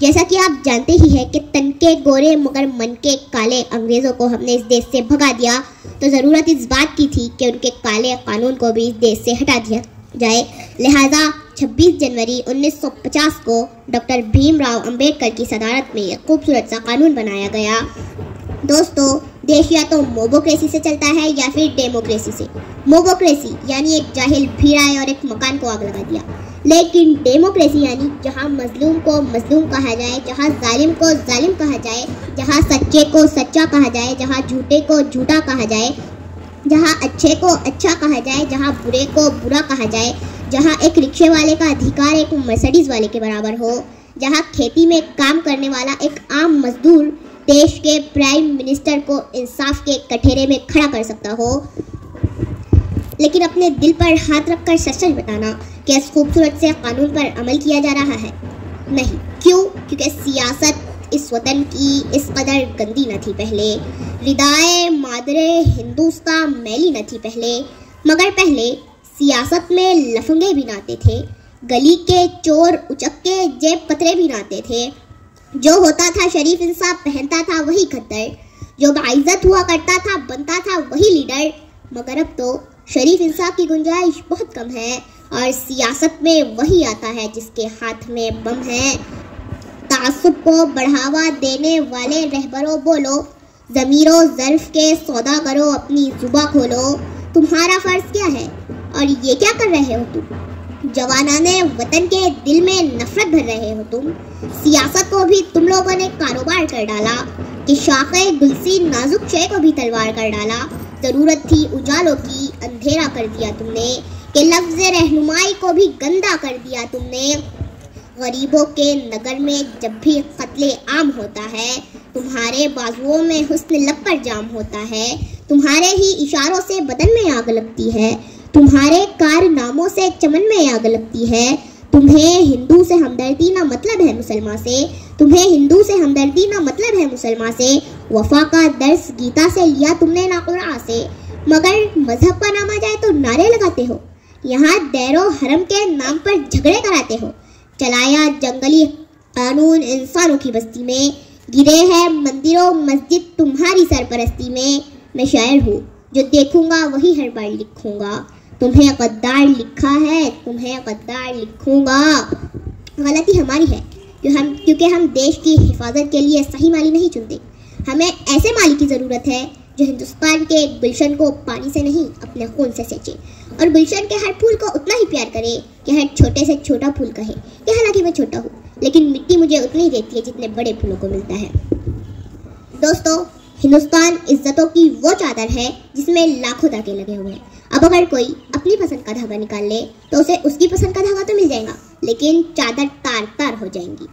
जैसा कि आप जानते ही हैं कि तन के गोरे मगर मन के काले अंग्रेज़ों को हमने इस देश से भगा दिया, तो ज़रूरत इस बात की थी कि उनके काले कानून को भी इस देश से हटा दिया जाए। लिहाजा 26 जनवरी 1950 को डॉक्टर भीमराव अंबेडकर की सदारत में एक खूबसूरत सा कानून बनाया गया। दोस्तों, देश या तो मोबोक्रेसी से चलता है या फिर डेमोक्रेसी से। मोबोक्रेसी यानी एक जाहिल भीड़ आए और एक मकान को आग लगा दिया, लेकिन डेमोक्रेसी यानी जहां मजलूम को मजलूम कहा जाए, जहां जालिम को जालिम कहा जाए, जहां सच्चे को सच्चा कहा जाए, जहां झूठे को झूठा कहा जाए, जहां अच्छे को अच्छा कहा जाए, जहां बुरे को बुरा कहा जाए, जहां एक रिक्शे वाले का अधिकार एक मर्सिडीज वाले के बराबर हो, जहां खेती में काम करने वाला एक आम मजदूर देश के प्राइम मिनिस्टर को इंसाफ के कठेरे में खड़ा कर सकता हो। लेकिन अपने दिल पर हाथ रखकर सच सच बताना कि इस खूबसूरत से कानून पर अमल किया जा रहा है? नहीं। क्यों? क्योंकि सियासत इस वतन की इस कदर गंदी न थी पहले, रिदाए मादरे हिंदुस्तान मैली न थी पहले, मगर पहले सियासत में लफंगे भी नाते थे, गली के चोर उचक्के जेब कतरे भी नाते थे। जो होता था शरीफ इंसान पहनता था वही खद्दर, जो बाइज्जत हुआ करता था बनता था वही लीडर। मगर अब तो शरीफ इंसान की गुंजाइश बहुत कम है और सियासत में वही आता है जिसके हाथ में बम है। तासुब को बढ़ावा देने वाले रहबरों बोलो, ज़मीरो ज़र्फ के सौदा करो, अपनी जुबा खोलो। तुम्हारा फर्ज क्या है और ये क्या कर रहे हो तुम? जवानाने वतन के दिल में नफरत भर रहे हो तुम। सियासत को भी तुम लोगों ने कारोबार कर डाला कि शाखे गुलसी नाजुक शे को भी तलवार कर डाला। ज़रूरत थी उजालों की, अंधेरा कर दिया तुमने, कि लफ्ज़ रहनुमाई को भी गंदा कर दिया तुमने। गरीबों के नगर में जब भी कत्ले आम होता है, तुम्हारे बाजुओं में हुस्न लब पर जाम होता है, तुम्हारे ही इशारों से बदन में आग लगती है, तुम्हारे कारनामों से चमन में आग लगती है। तुम्हें हिंदू से हमदर्दी ना मतलब है मुसलमान से, तुम्हें हिंदू से हमदर्दी ना मतलब है मुसलमान से। वफा का दर्स गीता से लिया तुमने ना कुरान से, मगर मजहब का नाम आ जाए तो नारे लगाते हो। यहाँ दैरो हरम के नाम पर झगड़े कराते हो। चलाया जंगली कानून इंसानों की बस्ती में, गिरे हैं मंदिरों मस्जिद तुम्हारी सरपरस्ती में। मैं शायर हूँ, जो देखूंगा वही हर बार लिखूंगा। तुम्हें गद्दार लिखा है, तुम्हें गद्दार लिखूंगा। गलती हमारी है क्योंकि हम देश की हिफाजत के लिए सही माली नहीं चुनते। हमें ऐसे माली की ज़रूरत है जो हिंदुस्तान के गुलशन को पानी से नहीं अपने खून से सींचे, और गुलशन के हर फूल को उतना ही प्यार करे कि हर छोटे से छोटा फूल कहे कि हालांकि मैं छोटा हूँ, लेकिन मिट्टी मुझे उतनी ही देती है जितने बड़े फूलों को मिलता है। दोस्तों, हिंदुस्तान इज्जतों की वो चादर है जिसमें लाखों धागे लगे हुए हैं। अब अगर कोई अपनी पसंद का धागा निकाल ले तो उसे उसकी पसंद का धागा तो मिल जाएगा, लेकिन चादर तार तार हो जाएंगी।